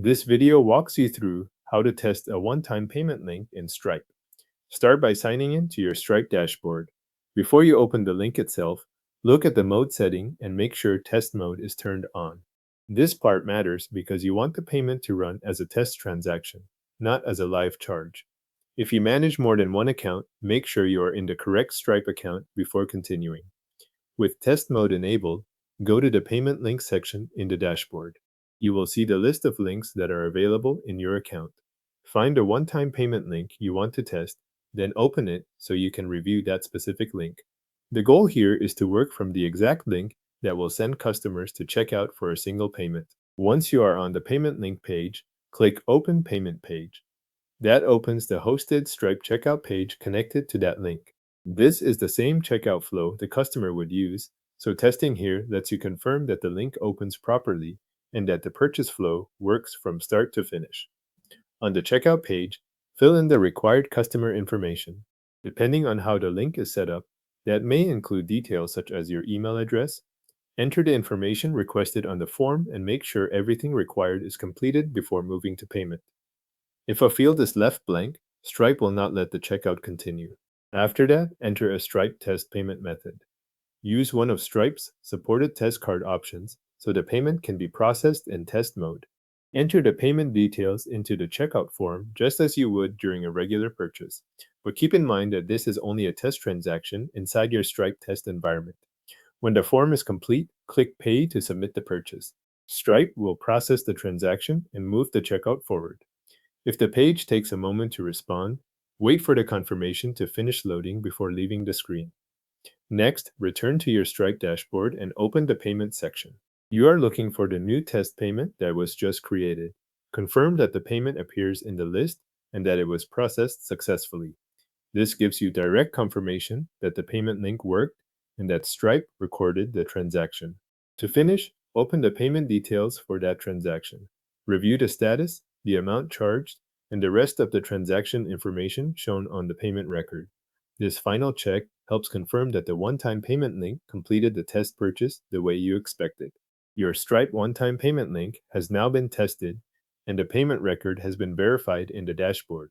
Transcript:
This video walks you through how to test a one-time payment link in Stripe. Start by signing in to your Stripe dashboard. Before you open the link itself, look at the mode setting and make sure test mode is turned on. This part matters because you want the payment to run as a test transaction, not as a live charge. If you manage more than one account, make sure you are in the correct Stripe account before continuing. With test mode enabled, go to the payment link section in the dashboard. You will see the list of links that are available in your account. Find the one-time payment link you want to test, then open it so you can review that specific link. The goal here is to work from the exact link that will send customers to check out for a single payment. Once you are on the payment link page, click Open Payment Page. That opens the hosted Stripe checkout page connected to that link. This is the same checkout flow the customer would use, so testing here lets you confirm that the link opens properly and that the purchase flow works from start to finish. On the checkout page, fill in the required customer information. Depending on how the link is set up, that may include details such as your email address. Enter the information requested on the form and make sure everything required is completed before moving to payment. If a field is left blank, Stripe will not let the checkout continue. After that, enter a Stripe test payment method. Use one of Stripe's supported test card options so the payment can be processed in test mode. Enter the payment details into the checkout form just as you would during a regular purchase, but keep in mind that this is only a test transaction inside your Stripe test environment. When the form is complete, click Pay to submit the purchase. Stripe will process the transaction and move the checkout forward. If the page takes a moment to respond, wait for the confirmation to finish loading before leaving the screen. Next, return to your Stripe dashboard and open the payment section. You are looking for the new test payment that was just created. Confirm that the payment appears in the list and that it was processed successfully. This gives you direct confirmation that the payment link worked and that Stripe recorded the transaction. To finish, open the payment details for that transaction. Review the status, the amount charged, and the rest of the transaction information shown on the payment record. This final check helps confirm that the one-time payment link completed the test purchase the way you expected. Your Stripe one-time payment link has now been tested, and the payment record has been verified in the dashboard.